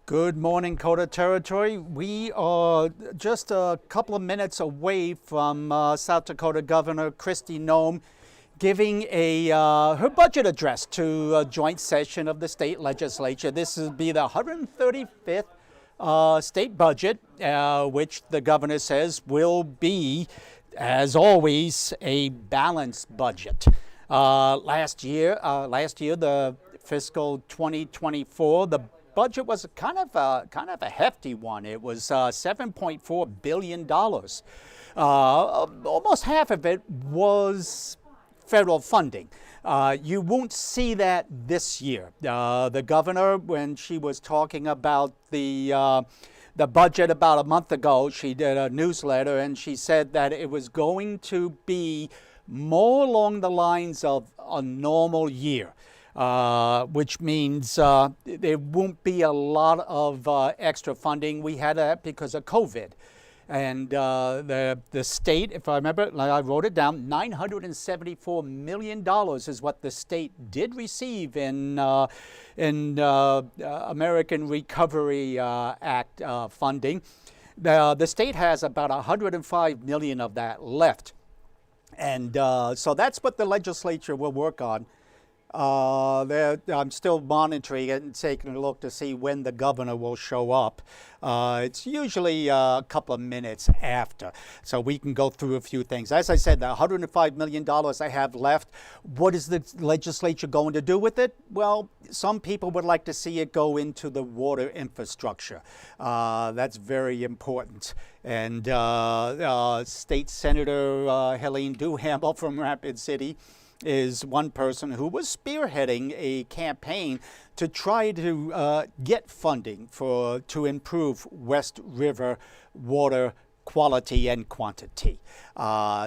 Good morning, KOTA Territory. We are just a couple of minutes away from South Dakota Governor Kristi Noem giving her budget address to a joint session of the state legislature. This will be the 135th state budget, which the governor says will be, as always, a balanced budget. Last year, the fiscal 2024, the budget was kind of a hefty one. It was $7.4 billion. Almost half of it was federal funding. You won't see that this year. The governor, when she was talking about the budget about a month ago, she did a newsletter and she said that it was going to be more along the lines of a normal year. Which means there won't be a lot of extra funding. We had that because of COVID. And the state, if I remember, I wrote it down, $974 million is what the state did receive in American Recovery Act funding. The state has about $105 million of that left. And so that's what the legislature will work on. I'm still monitoring it and taking a look to see when the governor will show up. It's usually a couple of minutes after, so we can go through a few things. As I said, the $105 million I have left, what is the legislature going to do with it? Well, some people would like to see it go into the water infrastructure. That's very important. And State Senator Helene Duhamel from Rapid City is one person who was spearheading a campaign to try to get funding to improve West River water quality and quantity.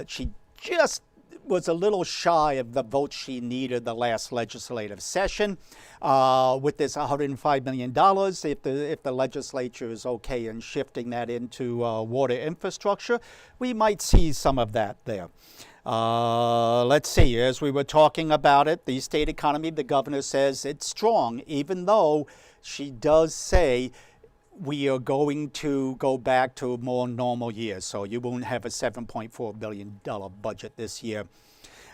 She just was a little shy of the votes she needed the last legislative session. With this $105 million, if the legislature is okay in shifting that into water infrastructure, we might see some of that there. Let's see, as we were talking about it, the state economy, the governor says it's strong, even though she does say we are going to go back to a more normal year. So you won't have a $7.4 billion budget this year.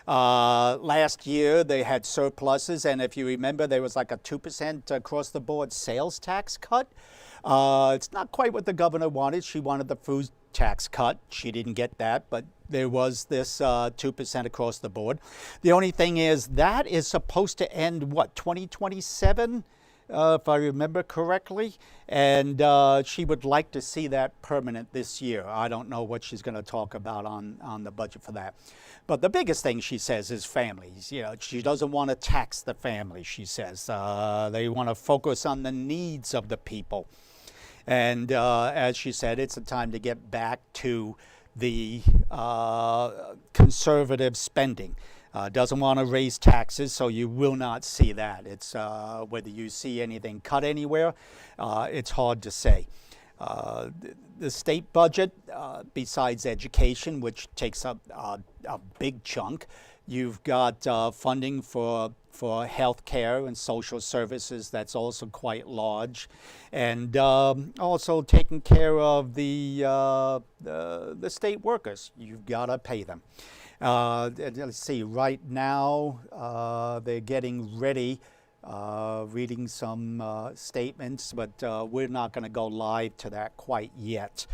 Last year they had surpluses, and if you remember, there was like a 2% across the board sales tax cut. It's not quite what the governor wanted. She wanted the food tax cut. She didn't get that, but there was this 2% across the board. The only thing is that is supposed to end, what, 2027? If I remember correctly, and she would like to see that permanent this year. I don't know what she's going to talk about on the budget for that. But the biggest thing she says is families. You know, she doesn't want to tax the family, she says. They want to focus on the needs of the people. And as she said, it's a time to get back to the conservative spending. Doesn't want to raise taxes, so you will not see that. It's whether you see anything cut anywhere, it's hard to say. The state budget, besides education, which takes up a big chunk, you've got funding for health care and social services. That's also quite large, and also taking care of the state workers. You've got to pay them. Let's see, right now they're getting ready, reading some statements, but we're not going to go live to that quite yet.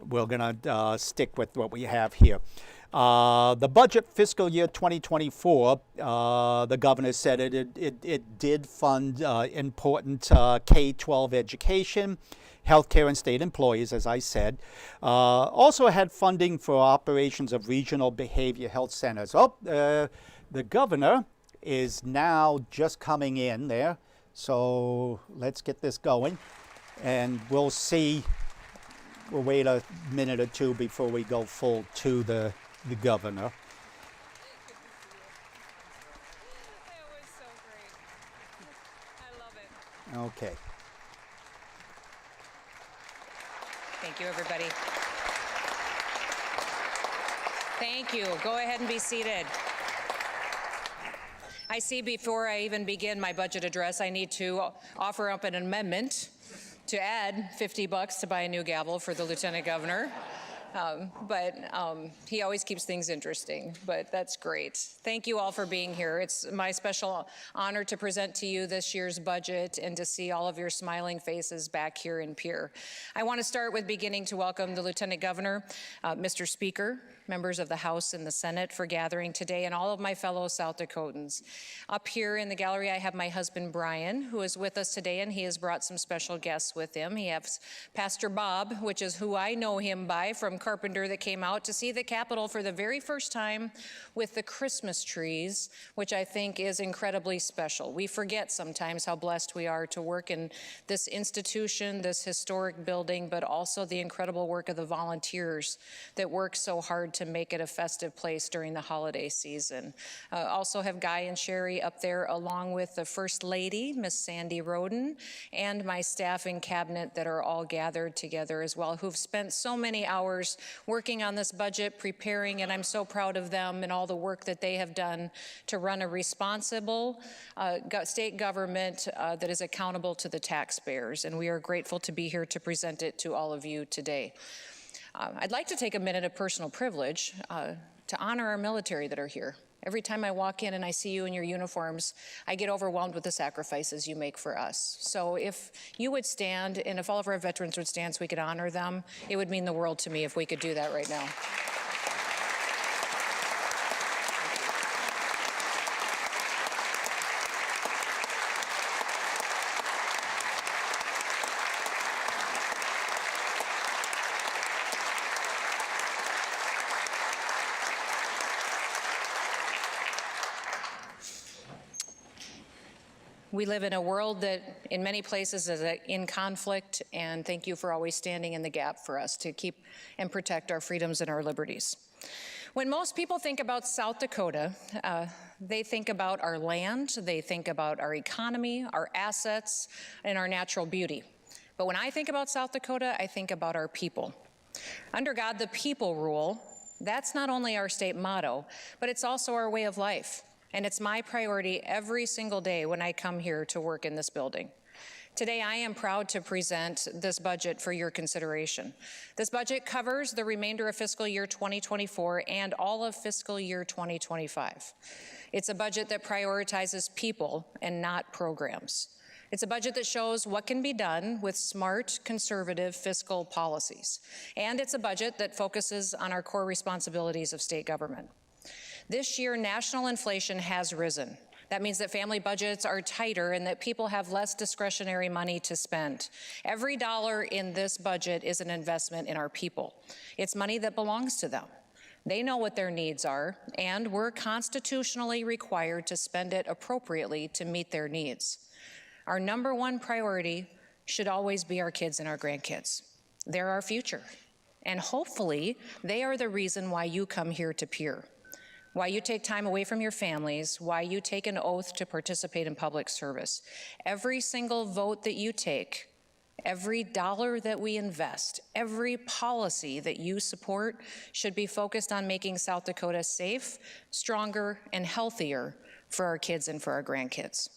We're going to stick with what we have here. The budget fiscal year 2024, the governor said it did fund important K-12 education, healthcare and state employees, as I said. Also had funding for operations of regional behavior health centers. The governor is now just coming in there. So let's get this going, and we'll see. We'll wait a minute or two before we go full to the governor. It was so great. I love it. Okay. Thank you, everybody. Thank you. Go ahead and be seated. I see before I even begin my budget address, I need to offer up an amendment to add $50 to buy a new gavel for the Lieutenant Governor. But he always keeps things interesting, but that's great. Thank you all for being here. It's my special honor to present to you this year's budget and to see all of your smiling faces back here in Pierre. I want to start with beginning to welcome the Lieutenant Governor, Mr. Speaker, members of the House and the Senate for gathering today, and all of my fellow South Dakotans. Up here in the gallery, I have my husband, Brian, who is with us today, and he has brought some special guests with him. He has Pastor Bob, which is who I know him by from Carpenter, that came out to see the Capitol for the very first time with the Christmas trees, which I think is incredibly special. We forget sometimes how blessed we are to work in this institution, this historic building, but also the incredible work of the volunteers that work so hard to make it a festive place during the holiday season. Also have Guy and Sherry up there, along with the First Lady, Miss Sandy Roden, and my staff and cabinet that are all gathered together as well, who've spent so many hours working on this budget, preparing, and I'm so proud of them and all the work that they have done to run a responsible state government that is accountable to the taxpayers. And we are grateful to be here to present it to all of you today. I'd like to take a minute of personal privilege to honor our military that are here. Every time I walk in and I see you in your uniforms, I get overwhelmed with the sacrifices you make for us. So if you would stand, and if all of our veterans would stand so we could honor them, it would mean the world to me if we could do that right now. We live in a world that in many places is in conflict, and thank you for always standing in the gap for us to keep and protect our freedoms and our liberties. When most people think about South Dakota, they think about our land, they think about our economy, our assets, and our natural beauty. But when I think about South Dakota, I think about our people. Under God, the people rule. That's not only our state motto, but it's also our way of life. And it's my priority every single day when I come here to work in this building. Today, I am proud to present this budget for your consideration. This budget covers the remainder of fiscal year 2024 and all of fiscal year 2025. It's a budget that prioritizes people and not programs. It's a budget that shows what can be done with smart, conservative fiscal policies. And it's a budget that focuses on our core responsibilities of state government. This year, national inflation has risen. That means that family budgets are tighter and that people have less discretionary money to spend. Every dollar in this budget is an investment in our people. It's money that belongs to them. They know what their needs are, and we're constitutionally required to spend it appropriately to meet their needs. Our number one priority should always be our kids and our grandkids. They're our future, and hopefully they are the reason why you come here to Pierre, why you take time away from your families, why you take an oath to participate in public service. Every single vote that you take, every dollar that we invest, every policy that you support should be focused on making South Dakota safe, stronger, and healthier for our kids and for our grandkids.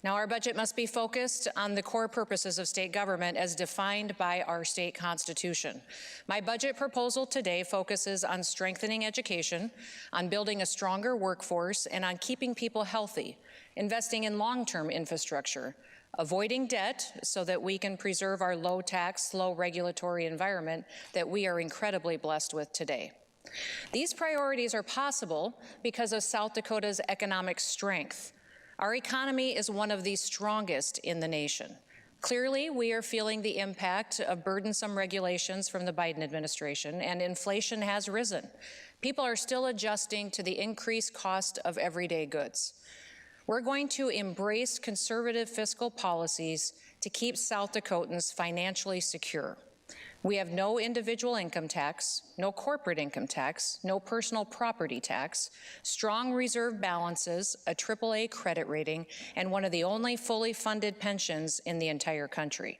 Now, our budget must be focused on the core purposes of state government as defined by our state constitution. My budget proposal today focuses on strengthening education, on building a stronger workforce, and on keeping people healthy, investing in long-term infrastructure, avoiding debt so that we can preserve our low-tax, low-regulatory environment that we are incredibly blessed with today. These priorities are possible because of South Dakota's economic strength. Our economy is one of the strongest in the nation. Clearly, we are feeling the impact of burdensome regulations from the Biden administration, and inflation has risen. People are still adjusting to the increased cost of everyday goods. We're going to embrace conservative fiscal policies to keep South Dakotans financially secure. We have no individual income tax, no corporate income tax, no personal property tax, strong reserve balances, a AAA credit rating, and one of the only fully funded pensions in the entire country.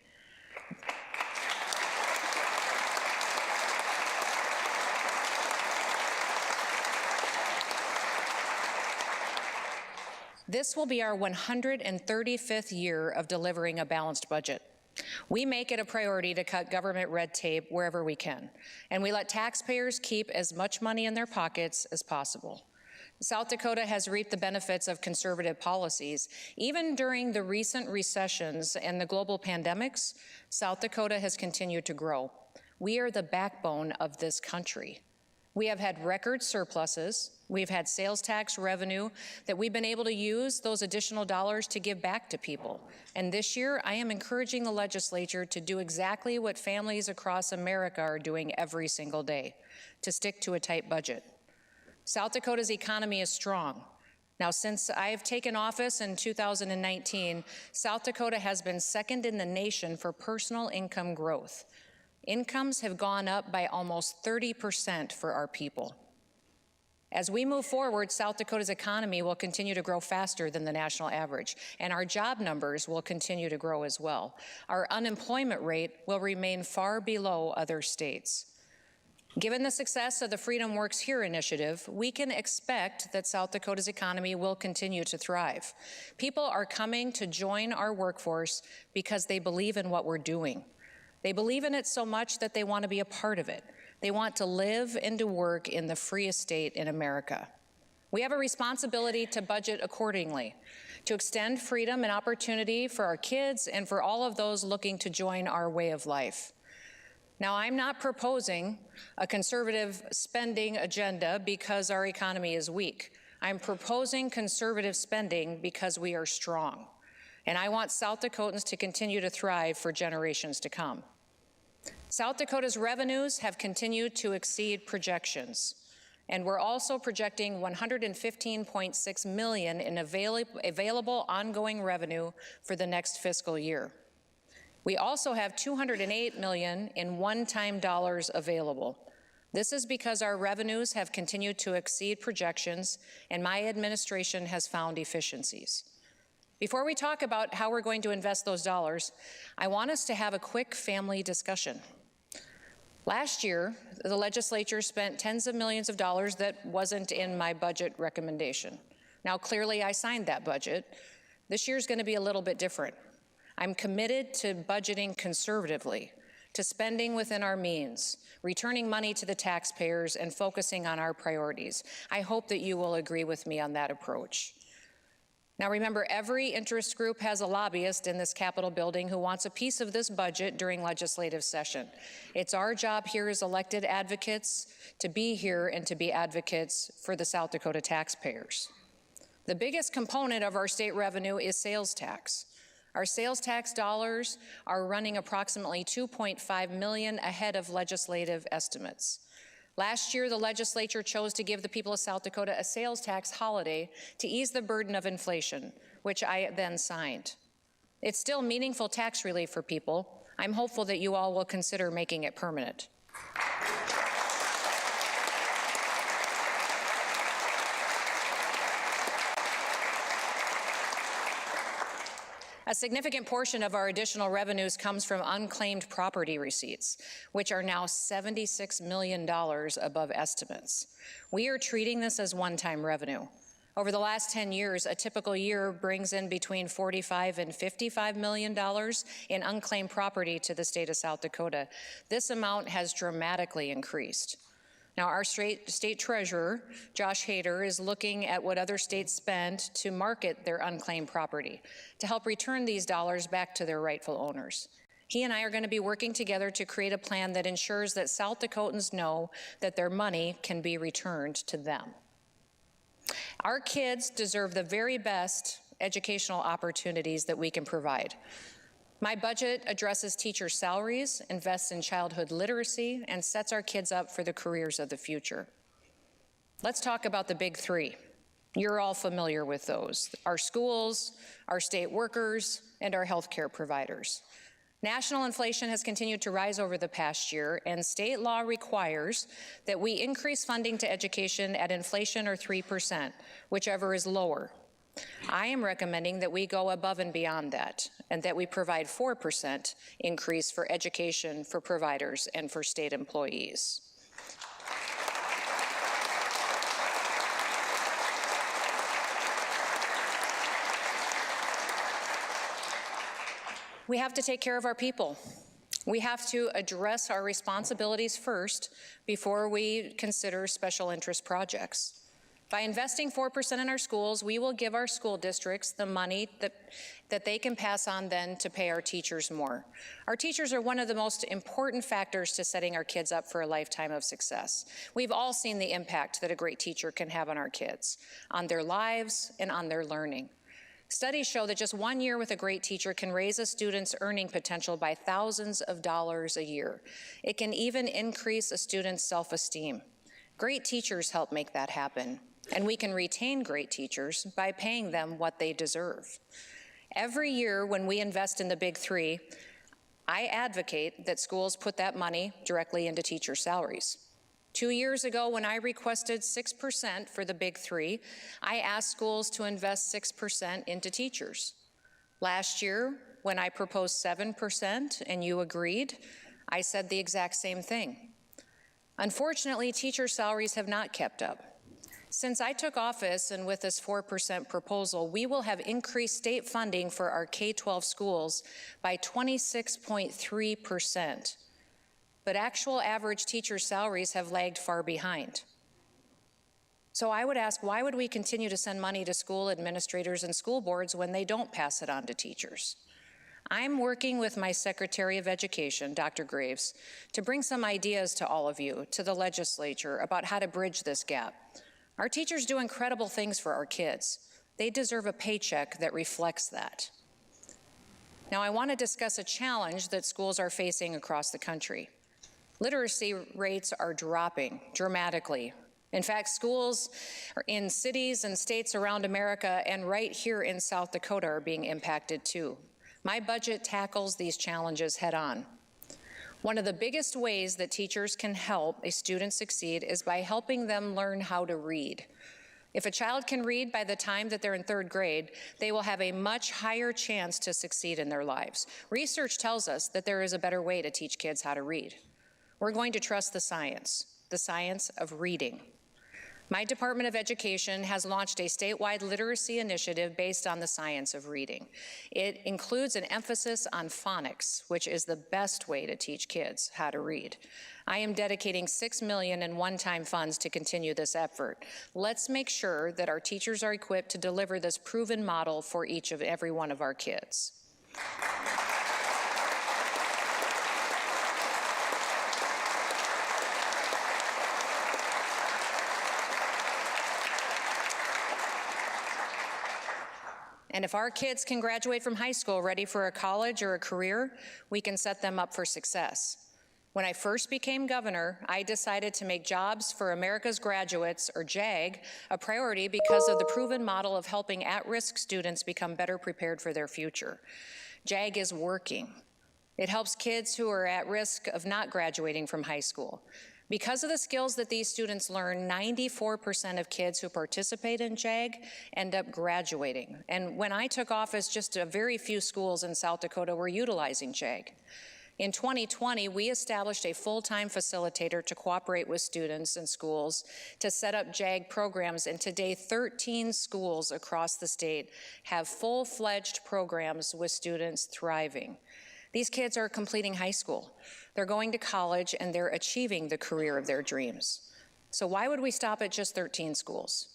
This will be our 135th year of delivering a balanced budget. We make it a priority to cut government red tape wherever we can, and we let taxpayers keep as much money in their pockets as possible. South Dakota has reaped the benefits of conservative policies. Even during the recent recessions and the global pandemics, South Dakota has continued to grow. We are the backbone of this country. We have had record surpluses. We've had sales tax revenue that we've been able to use those additional dollars to give back to people. And this year, I am encouraging the legislature to do exactly what families across America are doing every single day, to stick to a tight budget. South Dakota's economy is strong. Now, since I have taken office in 2019, South Dakota has been second in the nation for personal income growth. Incomes have gone up by almost 30% for our people. As we move forward, South Dakota's economy will continue to grow faster than the national average, and our job numbers will continue to grow as well. Our unemployment rate will remain far below other states. Given the success of the Freedom Works Here initiative, we can expect that South Dakota's economy will continue to thrive. People are coming to join our workforce because they believe in what we're doing. They believe in it so much that they want to be a part of it. They want to live and to work in the freest state in America. We have a responsibility to budget accordingly, to extend freedom and opportunity for our kids and for all of those looking to join our way of life. Now, I'm not proposing a conservative spending agenda because our economy is weak. I'm proposing conservative spending because we are strong. And I want South Dakotans to continue to thrive for generations to come. South Dakota's revenues have continued to exceed projections, and we're also projecting $115.6 million in available ongoing revenue for the next fiscal year. We also have $208 million in one-time dollars available. This is because our revenues have continued to exceed projections, and my administration has found efficiencies. Before we talk about how we're going to invest those dollars, I want us to have a quick family discussion. Last year, the legislature spent tens of millions of dollars that wasn't in my budget recommendation. Now, clearly, I signed that budget. This year's going to be a little bit different. I'm committed to budgeting conservatively, to spending within our means, returning money to the taxpayers, and focusing on our priorities. I hope that you will agree with me on that approach. Now remember, every interest group has a lobbyist in this Capitol building who wants a piece of this budget during legislative session. It's our job here as elected advocates to be here and to be advocates for the South Dakota taxpayers. The biggest component of our state revenue is sales tax. Our sales tax dollars are running approximately $2.5 million ahead of legislative estimates. Last year, the legislature chose to give the people of South Dakota a sales tax holiday to ease the burden of inflation, which I then signed. It's still meaningful tax relief for people. I'm hopeful that you all will consider making it permanent. A significant portion of our additional revenues comes from unclaimed property receipts, which are now $76 million above estimates. We are treating this as one-time revenue. Over the last 10 years, a typical year brings in between $45 and $55 million in unclaimed property to the state of South Dakota. This amount has dramatically increased. Now, our state treasurer, Josh Hader, is looking at what other states spend to market their unclaimed property to help return these dollars back to their rightful owners. He and I are going to be working together to create a plan that ensures that South Dakotans know that their money can be returned to them. Our kids deserve the very best educational opportunities that we can provide. My budget addresses teacher salaries, invests in childhood literacy, and sets our kids up for the careers of the future. Let's talk about the big three. You're all familiar with those: our schools, our state workers, and our healthcare providers. National inflation has continued to rise over the past year, and state law requires that we increase funding to education at inflation or 3%, whichever is lower. I am recommending that we go above and beyond that, and that we provide 4% increase for education for providers and for state employees. We have to take care of our people. We have to address our responsibilities first before we consider special interest projects. By investing 4% in our schools, we will give our school districts the money that they can pass on then to pay our teachers more. Our teachers are one of the most important factors to setting our kids up for a lifetime of success. We've all seen the impact that a great teacher can have on our kids, on their lives and on their learning. Studies show that just 1 year with a great teacher can raise a student's earning potential by thousands of dollars a year. It can even increase a student's self-esteem. Great teachers help make that happen. And we can retain great teachers by paying them what they deserve. Every year when we invest in the Big Three, I advocate that schools put that money directly into teacher salaries. 2 years ago, when I requested 6% for the Big Three, I asked schools to invest 6% into teachers. Last year, when I proposed 7% and you agreed, I said the exact same thing. Unfortunately, teacher salaries have not kept up. Since I took office and with this 4% proposal, we will have increased state funding for our K-12 schools by 26.3%. But actual average teacher salaries have lagged far behind. So I would ask, why would we continue to send money to school administrators and school boards when they don't pass it on to teachers? I'm working with my Secretary of Education, Dr. Graves, to bring some ideas to all of you, to the legislature, about how to bridge this gap. Our teachers do incredible things for our kids. They deserve a paycheck that reflects that. Now, I want to discuss a challenge that schools are facing across the country. Literacy rates are dropping dramatically. In fact, schools in cities and states around America and right here in South Dakota are being impacted too. My budget tackles these challenges head on. One of the biggest ways that teachers can help a student succeed is by helping them learn how to read. If a child can read by the time that they're in 3rd grade, they will have a much higher chance to succeed in their lives. Research tells us that there is a better way to teach kids how to read. We're going to trust the science of reading. My Department of Education has launched a statewide literacy initiative based on the science of reading. It includes an emphasis on phonics, which is the best way to teach kids how to read. I am dedicating $6 million in one-time funds to continue this effort. Let's make sure that our teachers are equipped to deliver this proven model for each of every one of our kids. And if our kids can graduate from high school ready for a college or a career, we can set them up for success. When I first became governor, I decided to make Jobs for America's Graduates, or JAG, a priority because of the proven model of helping at-risk students become better prepared for their future. JAG is working. It helps kids who are at risk of not graduating from high school. Because of the skills that these students learn, 94% of kids who participate in JAG end up graduating. And when I took office, just a very few schools in South Dakota were utilizing JAG. In 2020, we established a full-time facilitator to cooperate with students and schools to set up JAG programs, and today 13 schools across the state have full-fledged programs with students thriving. These kids are completing high school. They're going to college and they're achieving the career of their dreams. So why would we stop at just 13 schools?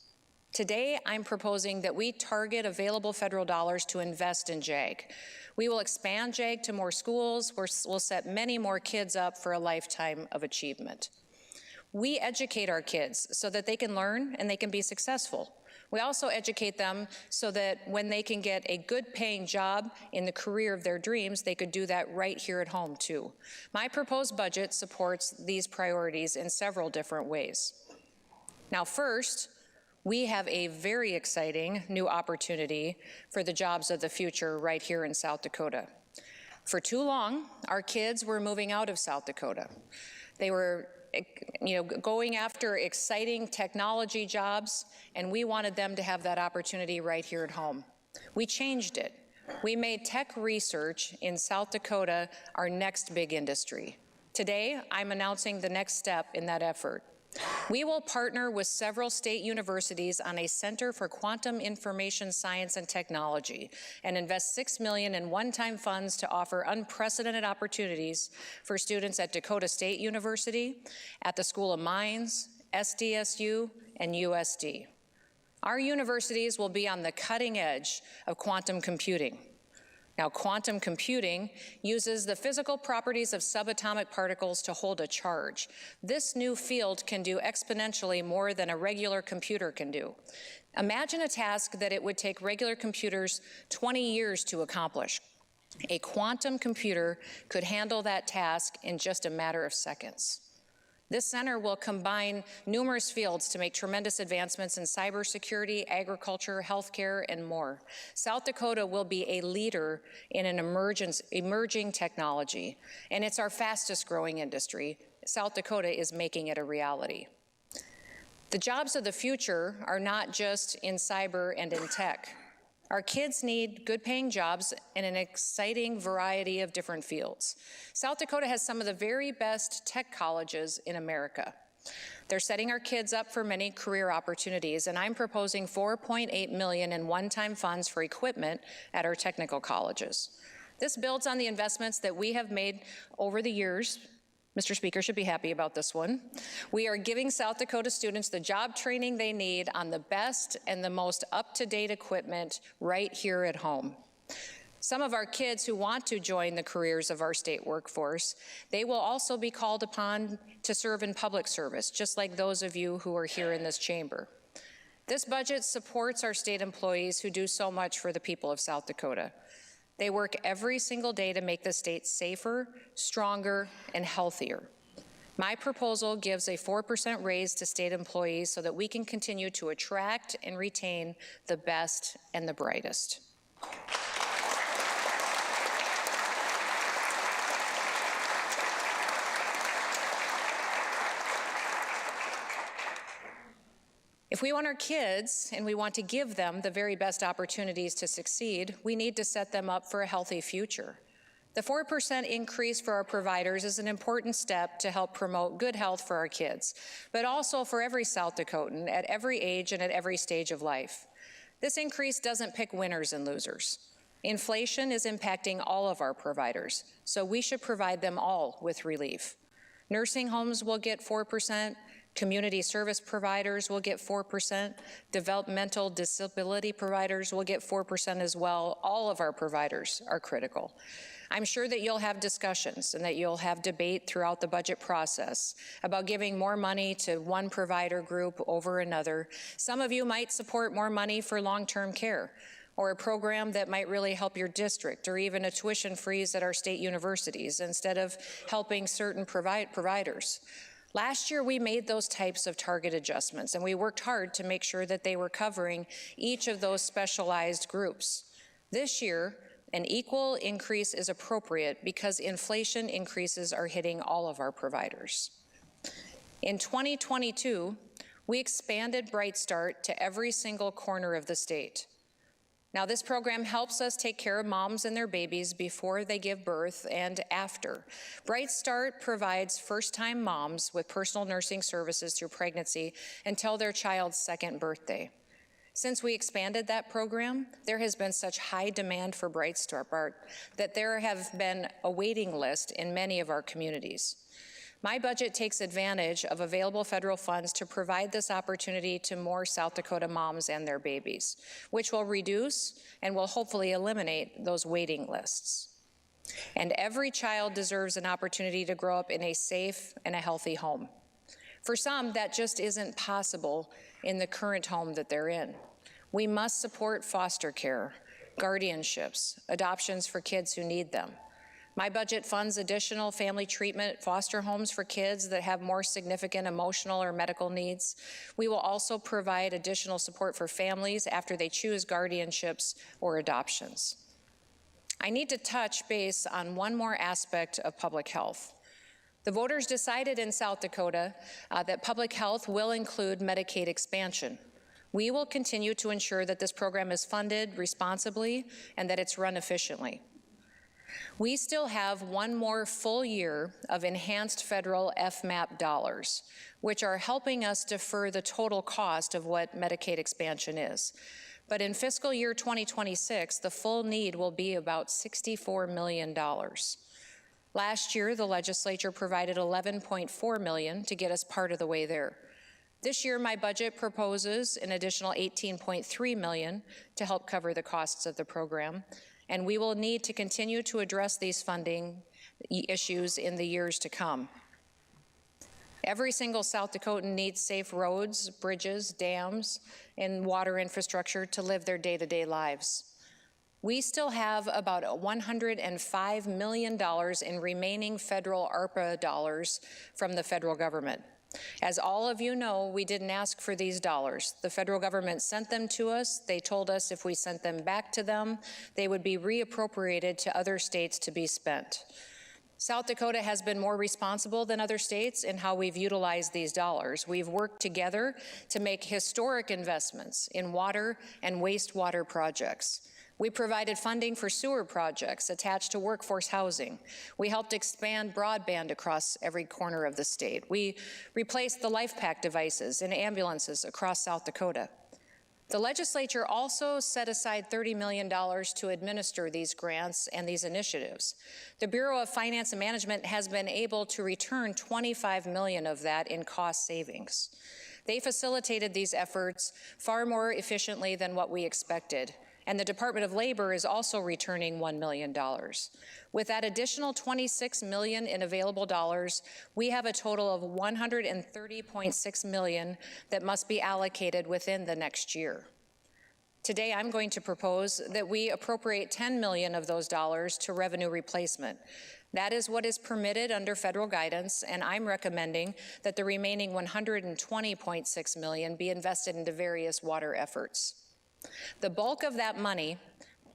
Today, I'm proposing that we target available federal dollars to invest in JAG. We will expand JAG to more schools. We'll set many more kids up for a lifetime of achievement. We educate our kids so that they can learn and they can be successful. We also educate them so that when they can get a good paying job in the career of their dreams, they could do that right here at home too. My proposed budget supports these priorities in several different ways. Now first, we have a very exciting new opportunity for the jobs of the future right here in South Dakota. For too long, our kids were moving out of South Dakota. They were going after exciting technology jobs, and we wanted them to have that opportunity right here at home. We changed it. We made tech research in South Dakota our next big industry. Today, I'm announcing the next step in that effort. We will partner with several state universities on a Center for Quantum Information Science and Technology and invest $6 million in one-time funds to offer unprecedented opportunities for students at Dakota State University, at the School of Mines, SDSU, and USD. Our universities will be on the cutting edge of quantum computing. Now, quantum computing uses the physical properties of subatomic particles to hold a charge. This new field can do exponentially more than a regular computer can do. Imagine a task that it would take regular computers 20 years to accomplish. A quantum computer could handle that task in just a matter of seconds. This center will combine numerous fields to make tremendous advancements in cybersecurity, agriculture, healthcare, and more. South Dakota will be a leader in an emerging technology, and it's our fastest growing industry. South Dakota is making it a reality. The jobs of the future are not just in cyber and in tech. Our kids need good-paying jobs in an exciting variety of different fields. South Dakota has some of the very best tech colleges in America. They're setting our kids up for many career opportunities, and I'm proposing $4.8 million in one-time funds for equipment at our technical colleges. This builds on the investments that we have made over the years. Mr. Speaker should be happy about this one. We are giving South Dakota students the job training they need on the best and the most up-to-date equipment right here at home. Some of our kids who want to join the careers of our state workforce, they will also be called upon to serve in public service, just like those of you who are here in this chamber. This budget supports our state employees who do so much for the people of South Dakota. They work every single day to make the state safer, stronger, and healthier. My proposal gives a 4% raise to state employees so that we can continue to attract and retain the best and the brightest. If we want our kids and we want to give them the very best opportunities to succeed, we need to set them up for a healthy future. The 4% increase for our providers is an important step to help promote good health for our kids, but also for every South Dakotan at every age and at every stage of life. This increase doesn't pick winners and losers. Inflation is impacting all of our providers, so we should provide them all with relief. Nursing homes will get 4%, community service providers will get 4%, developmental disability providers will get 4% as well. All of our providers are critical. I'm sure that you'll have discussions and that you'll have debate throughout the budget process about giving more money to one provider group over another. Some of you might support more money for long-term care, or a program that might really help your district, or even a tuition freeze at our state universities instead of helping certain providers. Last year, we made those types of target adjustments, and we worked hard to make sure that they were covering each of those specialized groups. This year, an equal increase is appropriate because inflation increases are hitting all of our providers. In 2022, we expanded Bright Start to every single corner of the state. Now, this program helps us take care of moms and their babies before they give birth and after. Bright Start provides first-time moms with personal nursing services through pregnancy until their child's second birthday. Since we expanded that program, there has been such high demand for Bright Start that there have been a waiting list in many of our communities. My budget takes advantage of available federal funds to provide this opportunity to more South Dakota moms and their babies, which will reduce and will hopefully eliminate those waiting lists. And every child deserves an opportunity to grow up in a safe and a healthy home. For some, that just isn't possible in the current home that they're in. We must support foster care, guardianships, adoptions for kids who need them. My budget funds additional family treatment foster homes for kids that have more significant emotional or medical needs. We will also provide additional support for families after they choose guardianships or adoptions. I need to touch base on one more aspect of public health. The voters decided in South Dakota that public health will include Medicaid expansion. We will continue to ensure that this program is funded responsibly and that it's run efficiently. We still have one more full year of enhanced federal FMAP dollars, which are helping us defer the total cost of what Medicaid expansion is. But in fiscal year 2026, the full need will be about $64 million. Last year, the legislature provided $11.4 million to get us part of the way there. This year, my budget proposes an additional $18.3 million to help cover the costs of the program, and we will need to continue to address these funding issues in the years to come. Every single South Dakotan needs safe roads, bridges, dams, and water infrastructure to live their day-to-day lives. We still have about $105 million in remaining federal ARPA dollars from the federal government. As all of you know, we didn't ask for these dollars. The federal government sent them to us. They told us if we sent them back to them, they would be reappropriated to other states to be spent. South Dakota has been more responsible than other states in how we've utilized these dollars. We've worked together to make historic investments in water and wastewater projects. We provided funding for sewer projects attached to workforce housing. We helped expand broadband across every corner of the state. We replaced the LifePack devices in ambulances across South Dakota. The legislature also set aside $30 million to administer these grants and these initiatives. The Bureau of Finance and Management has been able to return $25 million of that in cost savings. They facilitated these efforts far more efficiently than what we expected. And the Department of Labor is also returning $1 million. With that additional $26 million in available dollars, we have a total of $130.6 million that must be allocated within the next year. Today, I'm going to propose that we appropriate $10 million of those dollars to revenue replacement. That is what is permitted under federal guidance, and I'm recommending that the remaining $120.6 million be invested into various water efforts. The bulk of that money,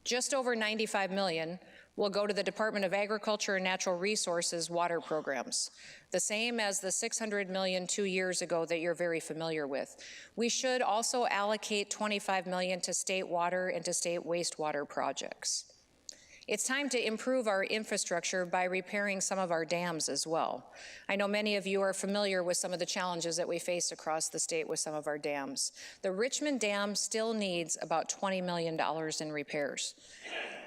just over $95 million, will go to the Department of Agriculture and Natural Resources water programs, the same as the $600 million 2 years ago that you're very familiar with. We should also allocate $25 million to state water and to state wastewater projects. It's time to improve our infrastructure by repairing some of our dams as well. I know many of you are familiar with some of the challenges that we face across the state with some of our dams. The Richmond Dam still needs about $20 million in repairs.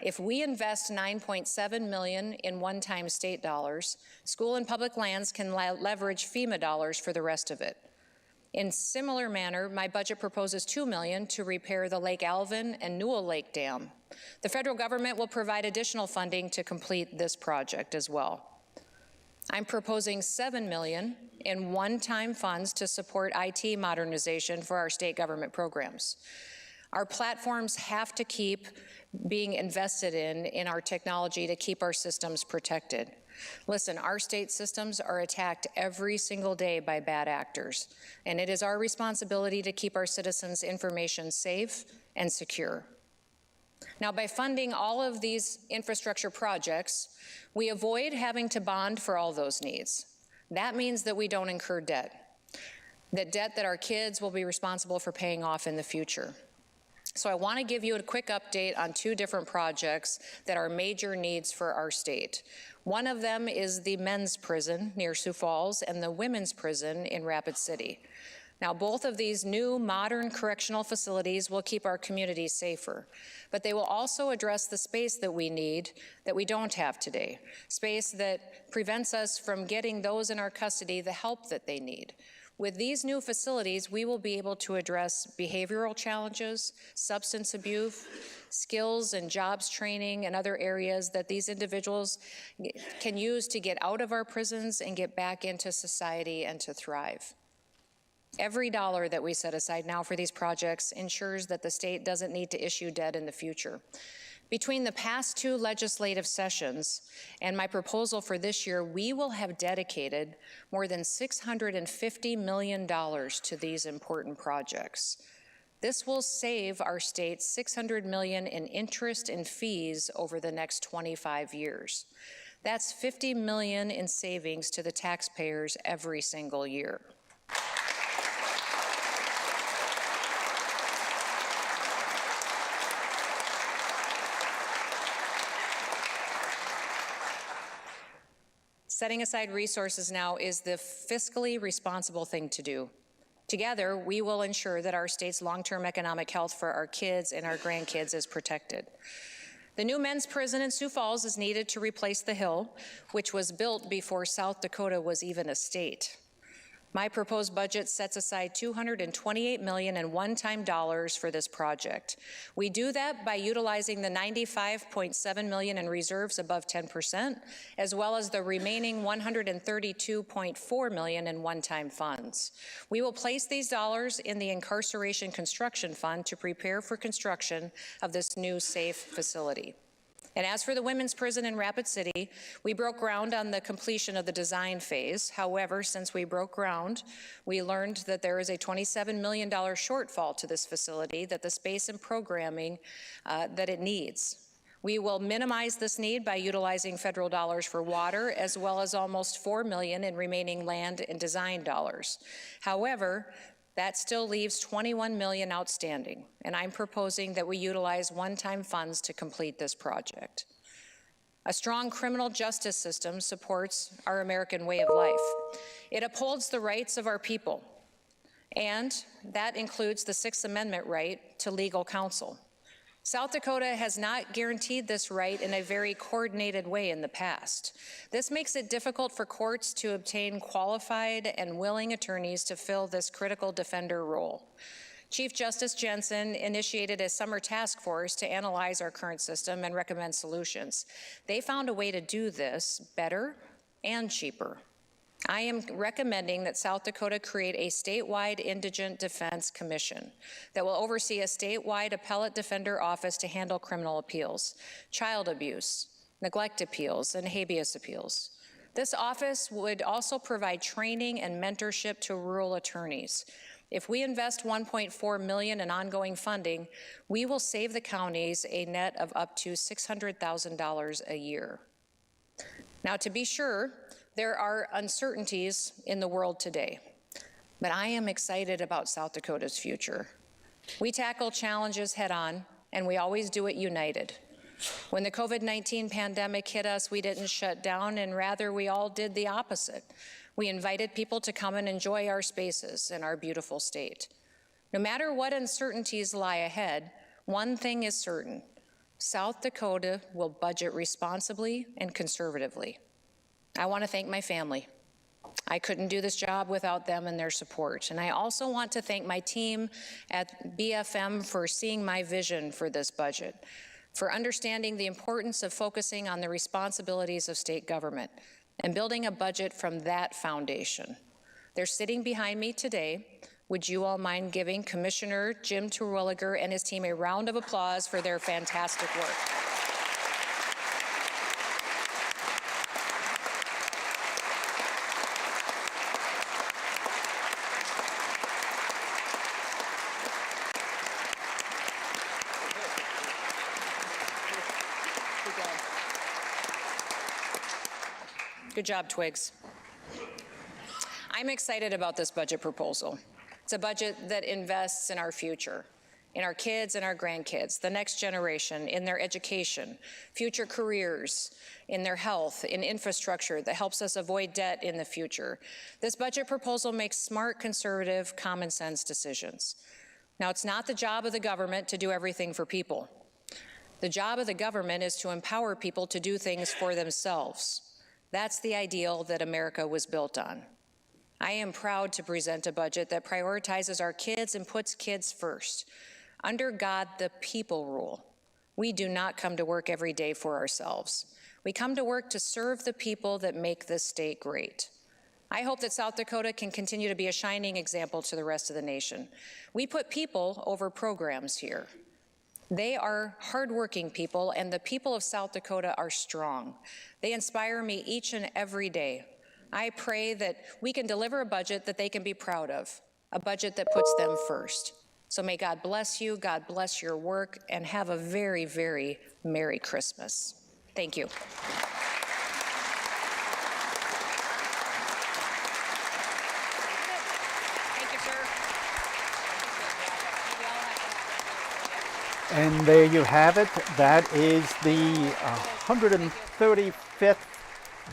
If we invest $9.7 million in one-time state dollars, school and public lands can leverage FEMA dollars for the rest of it. In similar manner, my budget proposes $2 million to repair the Lake Alvin and Newell Lake Dam. The federal government will provide additional funding to complete this project as well. I'm proposing $7 million in one-time funds to support IT modernization for our state government programs. Our platforms have to keep being invested in our technology to keep our systems protected. Listen, our state systems are attacked every single day by bad actors, and it is our responsibility to keep our citizens' information safe and secure. Now, by funding all of these infrastructure projects, we avoid having to bond for all those needs. That means that we don't incur debt that our kids will be responsible for paying off in the future. So I want to give you a quick update on two different projects that are major needs for our state. One of them is the men's prison near Sioux Falls and the women's prison in Rapid City. Now, both of these new modern correctional facilities will keep our communities safer, but they will also address the space that we need that we don't have today, space that prevents us from getting those in our custody the help that they need. With these new facilities, we will be able to address behavioral challenges, substance abuse, skills and jobs training, and other areas that these individuals can use to get out of our prisons and get back into society and to thrive. Every dollar that we set aside now for these projects ensures that the state doesn't need to issue debt in the future. Between the past two legislative sessions and my proposal for this year, we will have dedicated more than $650 million to these important projects. This will save our state $600 million in interest and fees over the next 25 years. That's $50 million in savings to the taxpayers every single year. Setting aside resources now is the fiscally responsible thing to do. Together, we will ensure that our state's long-term economic health for our kids and our grandkids is protected. The new men's prison in Sioux Falls is needed to replace the Hill, which was built before South Dakota was even a state. My proposed budget sets aside $228 million in one-time dollars for this project. We do that by utilizing the $95.7 million in reserves above 10%, as well as the remaining $132.4 million in one-time funds. We will place these dollars in the Incarceration Construction Fund to prepare for construction of this new safe facility. And as for the women's prison in Rapid City, we broke ground on the completion of the design phase. However, since we broke ground, we learned that there is a $27 million shortfall to this facility, that the space and programming that it needs. We will minimize this need by utilizing federal dollars for water, as well as almost $4 million in remaining land and design dollars. However, that still leaves $21 million outstanding, and I'm proposing that we utilize one-time funds to complete this project. A strong criminal justice system supports our American way of life. It upholds the rights of our people, and that includes the Sixth Amendment right to legal counsel. South Dakota has not guaranteed this right in a very coordinated way in the past. This makes it difficult for courts to obtain qualified and willing attorneys to fill this critical defender role. Chief Justice Jensen initiated a summer task force to analyze our current system and recommend solutions. They found a way to do this better and cheaper. I am recommending that South Dakota create a statewide indigent defense commission that will oversee a statewide appellate defender office to handle criminal appeals, child abuse, neglect appeals, and habeas appeals. This office would also provide training and mentorship to rural attorneys. If we invest $1.4 million in ongoing funding, we will save the counties a net of up to $600,000 a year. Now, to be sure, there are uncertainties in the world today, but I am excited about South Dakota's future. We tackle challenges head on, and we always do it united. When the COVID-19 pandemic hit us, we didn't shut down, and rather we all did the opposite. We invited people to come and enjoy our spaces in our beautiful state. No matter what uncertainties lie ahead, one thing is certain: South Dakota will budget responsibly and conservatively. I want to thank my family. I couldn't do this job without them and their support. And I also want to thank my team at BFM for seeing my vision for this budget, for understanding the importance of focusing on the responsibilities of state government and building a budget from that foundation. They're sitting behind me today. Would you all mind giving Commissioner Jim Terwilliger and his team a round of applause for their fantastic work? Good job, Twigs. I'm excited about this budget proposal. It's a budget that invests in our future, in our kids and our grandkids, the next generation, in their education, future careers, in their health, in infrastructure that helps us avoid debt in the future. This budget proposal makes smart, conservative, common sense decisions. Now, it's not the job of the government to do everything for people. The job of the government is to empower people to do things for themselves. That's the ideal that America was built on. I am proud to present a budget that prioritizes our kids and puts kids first. Under God, the people rule. We do not come to work every day for ourselves. We come to work to serve the people that make this state great. I hope that South Dakota can continue to be a shining example to the rest of the nation. We put people over programs here. They are hardworking people, and the people of South Dakota are strong. They inspire me each and every day. I pray that we can deliver a budget that they can be proud of, a budget that puts them first. So may God bless you, God bless your work, and have a very, very Merry Christmas. Thank you. Thank you, sir. And there you have it. That is the 135th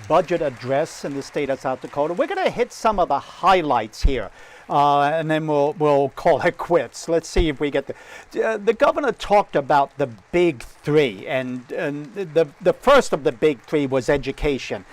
budget address in the state of South Dakota. We're going to hit some of the highlights here, and then we'll call it quits. Let's see if we get the governor talked about the big three, and the first of the big three was education.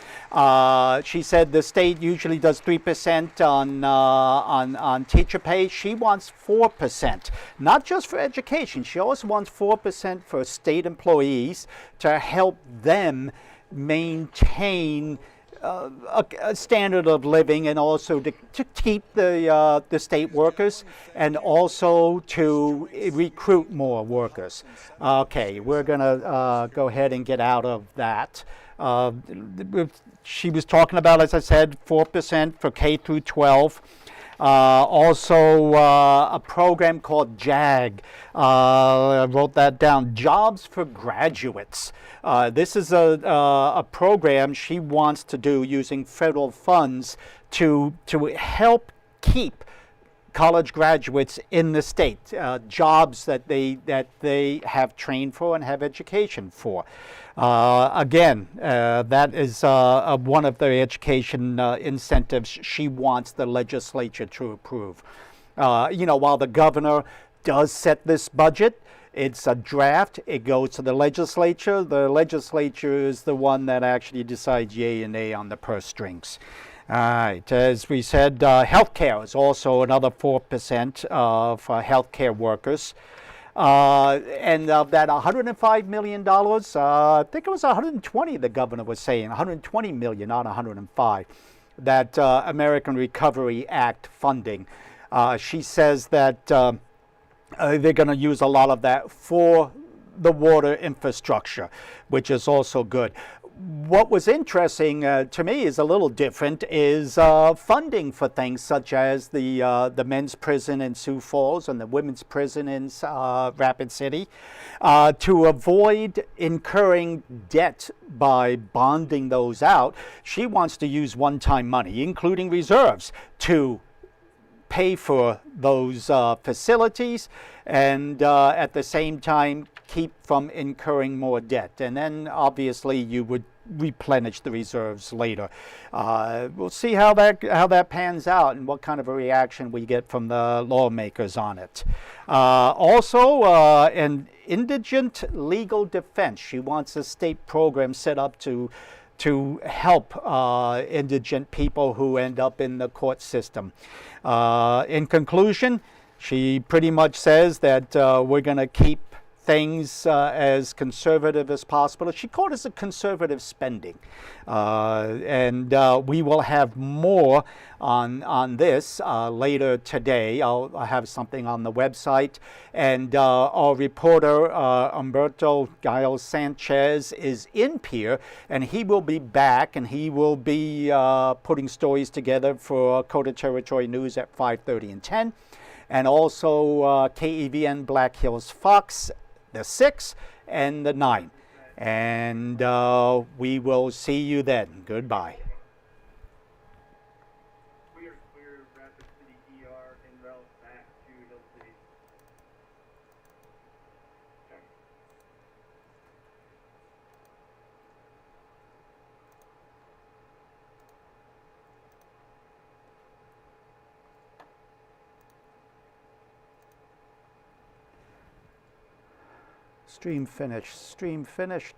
She said the state usually does 3% on teacher pay. She wants 4%, not just for education. She also wants 4% for state employees to help them maintain a standard of living, and also to keep the state workers, and also to recruit more workers. Okay, we're going to go ahead and get out of that. She was talking about, as I said, 4% for K through 12. Also, a program called JAG. I wrote that down. Jobs for Graduates. This is a program she wants to do using federal funds to help keep college graduates in the state, jobs that they have trained for and have education for. Again, that is one of the education incentives she wants the legislature to approve. While the governor does set this budget, it's a draft. It goes to the legislature. The legislature is the one that actually decides yay and nay on the purse strings. All right, as we said, healthcare is also another 4% for healthcare workers. And of that $105 million, I think it was 120 the governor was saying, 120 million, not 105, that American Recovery Act funding. She says that they're going to use a lot of that for the water infrastructure, which is also good. What was interesting to me is a little different is funding for things such as the men's prison in Sioux Falls and the women's prison in Rapid City, to avoid incurring debt by bonding those out. She wants to use one-time money, including reserves, to pay for those facilities, and at the same time keep from incurring more debt. And then obviously you would replenish the reserves later. We'll see how that pans out and what kind of a reaction we get from the lawmakers on it. Also, an indigent legal defense. She wants a state program set up to help indigent people who end up in the court system. In conclusion, she pretty much says that we're going to keep things as conservative as possible. She called it a conservative spending. And we will have more on this later today. I'll have something on the website. And our reporter, Humberto Giles Sanchez, is in Pierre, and he will be back, and he will be putting stories together for KOTA Territory News at 5:30 and 10. And also KEVN Black Hills Fox, the 6 and the 9. And we will see you then. Goodbye. We are clear, Rapid City ER en route back to Hill City. Okay. Stream finished. Stream finished.